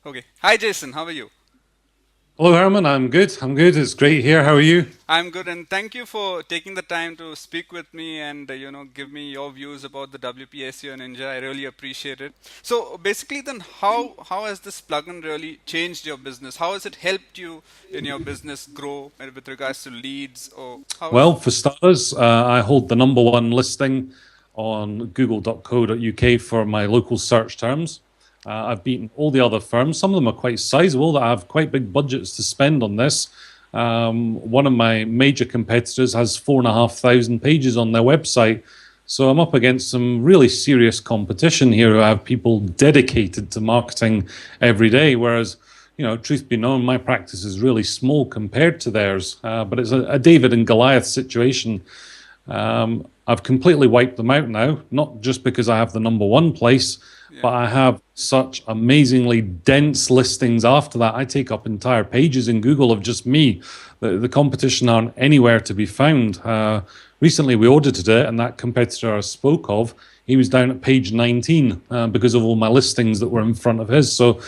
Okay. Hi, Jason. How are you? Hello, Herman. I'm good. I'm good. It's great here. How are you? I'm good, and thank you for taking the time to speak with me and give me your views about the WP SEO Ninja. I really appreciate it. So basically, then how has this plugin really changed your business? How has it helped you in your business grow with regards to leads, or how is? Well, for starters, I hold the number one listing on google.co.uk for my local search terms. I've beaten all the other firms. Some of them are quite sizable that have quite big budgets to spend on this. One of my major competitors has 4,500 pages on their website. So I'm up against some really serious competition here who have people dedicated to marketing every day. Whereas, truth be known, my practice is really small compared to theirs. But it's a David and Goliath situation. I've completely wiped them out now, not just because I have the number one place, Yeah. but I have such amazingly dense listings after that. I take up entire pages in Google of just me. The competition aren't anywhere to be found. Recently, we audited it, and that competitor I spoke of, he was down at page 19 because of all my listings that were in front of his. So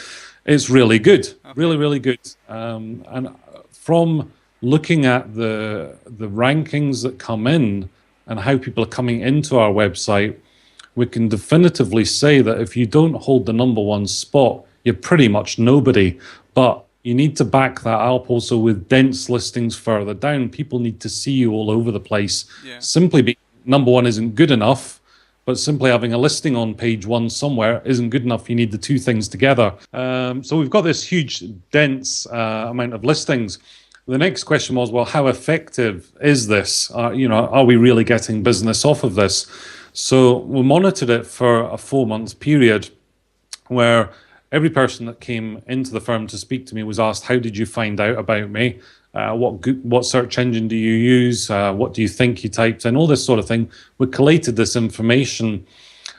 it's really good, Okay. really, really good. And from looking at the rankings that come in and how people are coming into our website, we can definitively say that if you don't hold the number one spot, you're pretty much nobody. But you need to back that up also with dense listings further down. People need to see you all over the place. Yeah. Simply being number one isn't good enough, but simply having a listing on page one somewhere isn't good enough. You need the two things together. So we've got this huge, dense amount of listings. The next question was, well, how effective is this? Are we really getting business off of this? So we monitored it for a 4 month period where every person that came into the firm to speak to me was asked, "How did you find out about me? What search engine do you use? What do you think you typed in?" All this sort of thing. We collated this information.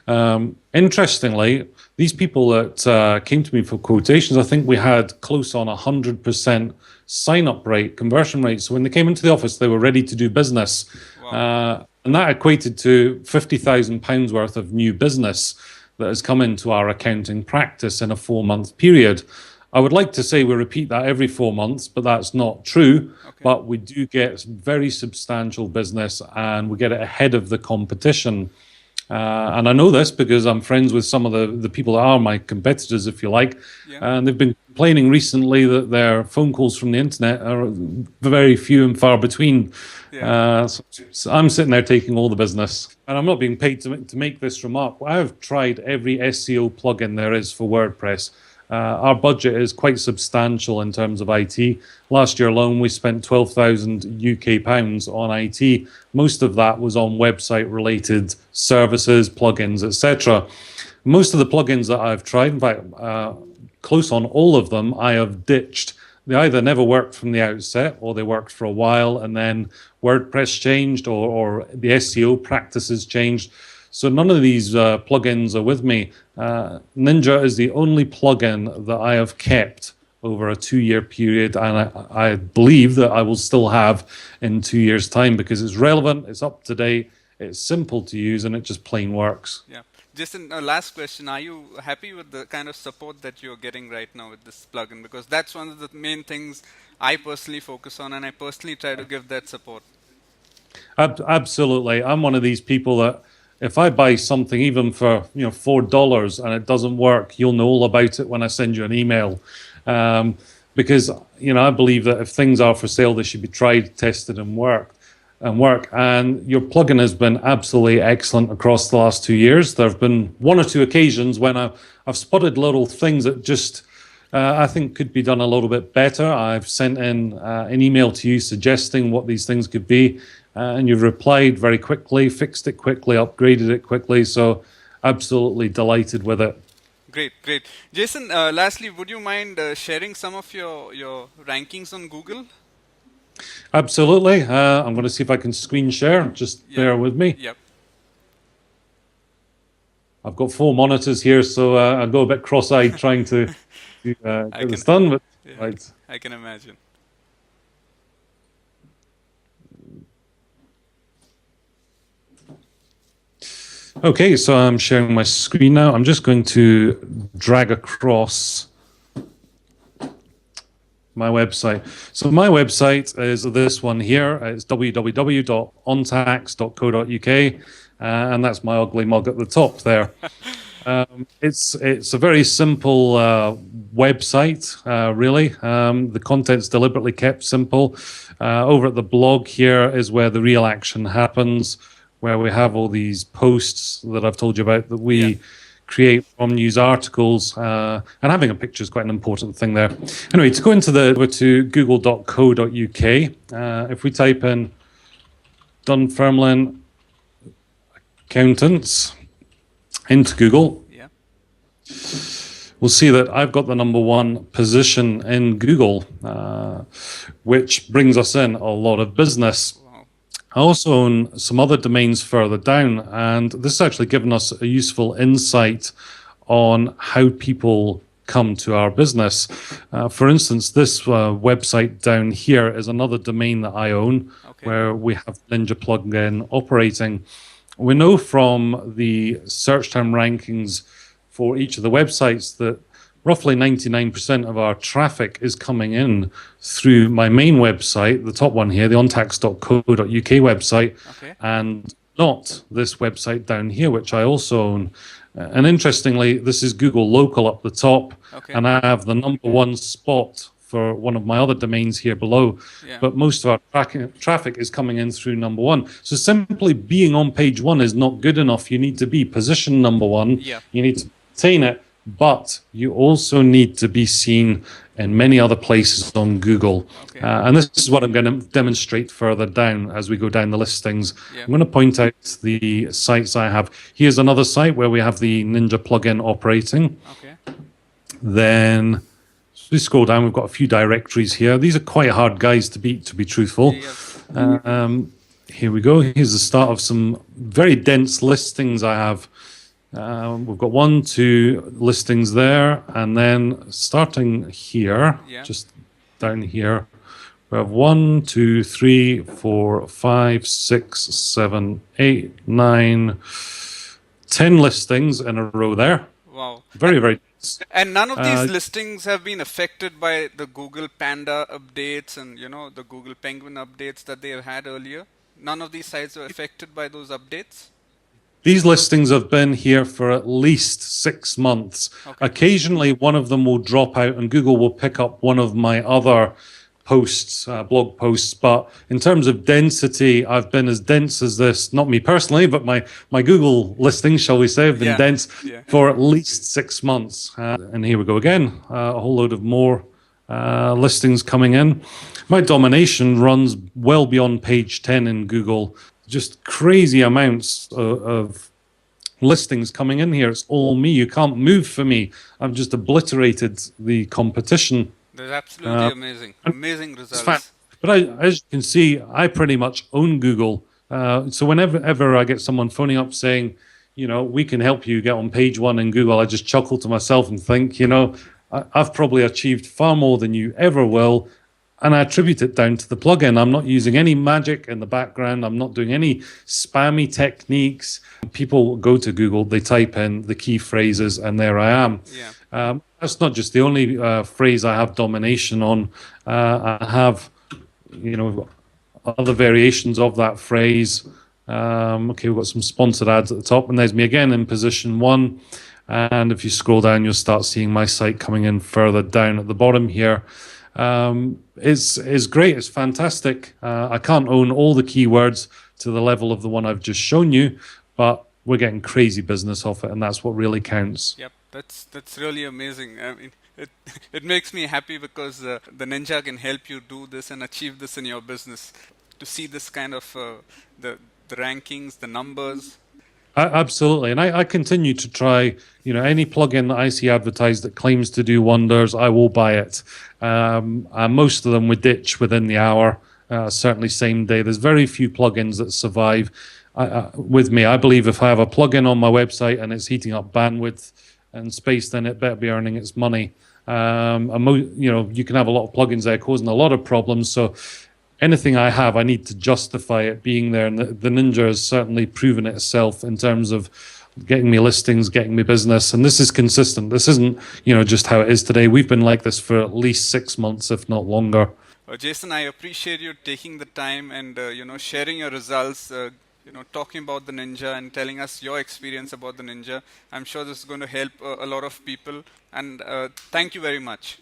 Interestingly, these people that came to me for quotations, I think we had close on 100% sign up rate, conversion rate. So when they came into the office, they were ready to do business. Wow. And that equated to £50,000 worth of new business that has come into our accounting practice in a 4 month period. I would like to say we repeat that every 4 months, but that's not true. Okay. But we do get very substantial business and we get it ahead of the competition. And I know this because I'm friends with some of the people that are my competitors, if you like. Yeah. And they've been complaining recently that their phone calls from the internet are very few and far between. Yeah. So I'm sitting there taking all the business. And I'm not being paid to make this remark. I have tried every SEO plugin there is for WordPress. Our budget is quite substantial in terms of IT. Last year alone, we spent 12,000 UK pounds on IT. Most of that was on website related services, plugins, etc. Most of the plugins that I've tried, in fact, close on all of them, I have ditched. They either never worked from the outset or they worked for a while and then WordPress changed or the SEO practices changed. So none of these plugins are with me. Ninja is the only plugin that I have kept over a 2 year period, and I believe that I will still have in 2 years' time because it's relevant, it's up to date, it's simple to use, and it just plain works. Yeah. Jason, last question. Are you happy with the kind of support that you're getting right now with this plugin? Because that's one of the main things I personally focus on, and I personally try to give that support. Absolutely, I'm one of these people that if I buy something even for $4 and it doesn't work, you'll know all about it when I send you an email. Um, because I believe that if things are for sale, they should be tried, tested, and work. And your plugin has been absolutely excellent across the last 2 years. There have been one or two occasions when I've spotted little things that just I think could be done a little bit better. I've sent in an email to you suggesting what these things could be, and you've replied very quickly, fixed it quickly, upgraded it quickly. So absolutely delighted with it. Great, great. Jason, lastly, would you mind sharing some of your rankings on Google? Absolutely. I'm going to see if I can screen share. Just Yep, bear with me. yep. I've got four monitors here, so I go a bit cross-eyed trying to I get can, this done. But yeah, right. I can imagine. Okay, so I'm sharing my screen now. I'm just going to drag across my website. So my website is this one here. It's www.ontax.co.uk, and that's my ugly mug at the top there. It's a very simple website, really. The content's deliberately kept simple. Over at the blog here is where the real action happens, where we have all these posts that I've told you about that we create from news articles, and having a picture is quite an important thing there. Anyway, to go over to google.co.uk, if we type in Dunfermline accountants into Google, we'll see that I've got the #1 position in Google, which brings us in a lot of business. I also own some other domains further down, and this has actually given us a useful insight on how people come to our business. For instance, this website down here is another domain that I own, where we have Ninja plugin operating. We know from the search term rankings for each of the websites that roughly 99% of our traffic is coming in through my main website, the top one here, the ontax.co.uk website, and not this website down here, which I also own. And interestingly, this is Google Local up the top, and I have the #1 spot for one of my other domains here below. But most of our traffic is coming in through #1. So simply being on page 1 is not good enough. You need to be position #1. You need to maintain it, but you also need to be seen in many other places on Google. And this is what I'm going to demonstrate further down as we go down the listings. I'm going to point out the sites I have. Here's another site where we have the Ninja plugin operating. Then as we scroll down, we've got a few directories here. These are quite hard guys to beat, to be truthful. Here we go. Here's the start of some very dense listings I have. We've got 1, 2 listings there, and then starting here, just down here, we have 1, 2, 3, 4, 5, 6, 7, 8, 9, 10 listings in a row there. Wow. Very, very. And none of these listings have been affected by the Google Panda updates and, the Google Penguin updates that they have had earlier? None of these sites were affected by those updates? These listings have been here for at least 6 months. Occasionally, one of them will drop out and Google will pick up one of my other posts, blog posts. But in terms of density, I've been as dense as this, not me personally, but my Google listings, shall we say, have been dense for at least 6 months. And here we go again, a whole load of more listings coming in. My domination runs well beyond page 10 in Google. Just crazy amounts of listings coming in here. It's all me. You can't move for me. I've just obliterated the competition. That's absolutely amazing. Amazing results. But as you can see, I pretty much own Google. So whenever I get someone phoning up saying, we can help you get on page 1 in Google, I just chuckle to myself and think, I've probably achieved far more than you ever will. And I attribute it down to the plugin. I'm not using any magic in the background. I'm not doing any spammy techniques. People go to Google, they type in the key phrases, and there I am. That's not just the only phrase I have domination on. I have, we've got other variations of that phrase. We've got some sponsored ads at the top, and there's me again in position 1. And if you scroll down, you'll start seeing my site coming in further down at the bottom here. Is great. It's fantastic. I can't own all the keywords to the level of the one I've just shown you, but we're getting crazy business off it, and that's what really counts. Yep, that's really amazing. I mean, it makes me happy because the Ninja can help you do this and achieve this in your business. To see this kind of the rankings, the numbers. Absolutely, and I continue to try. Any plugin that I see advertised that claims to do wonders, I will buy it. Most of them we ditch within the hour, certainly same day. There's very few plugins that survive with me. I believe if I have a plugin on my website and it's heating up bandwidth and space, then it better be earning its money. You can have a lot of plugins there causing a lot of problems. So anything I have, I need to justify it being there. And the Ninja has certainly proven itself in terms of getting me listings, getting me business. And this is consistent. This isn't, just how it is today. We've been like this for at least 6 months, if not longer. Jason, I appreciate you taking the time and sharing your results. Talking about the Ninja and telling us your experience about the Ninja. I'm sure this is going to help a lot of people. And thank you very much.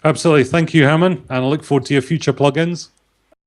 Absolutely. Thank you, Herman. And I look forward to your future plugins.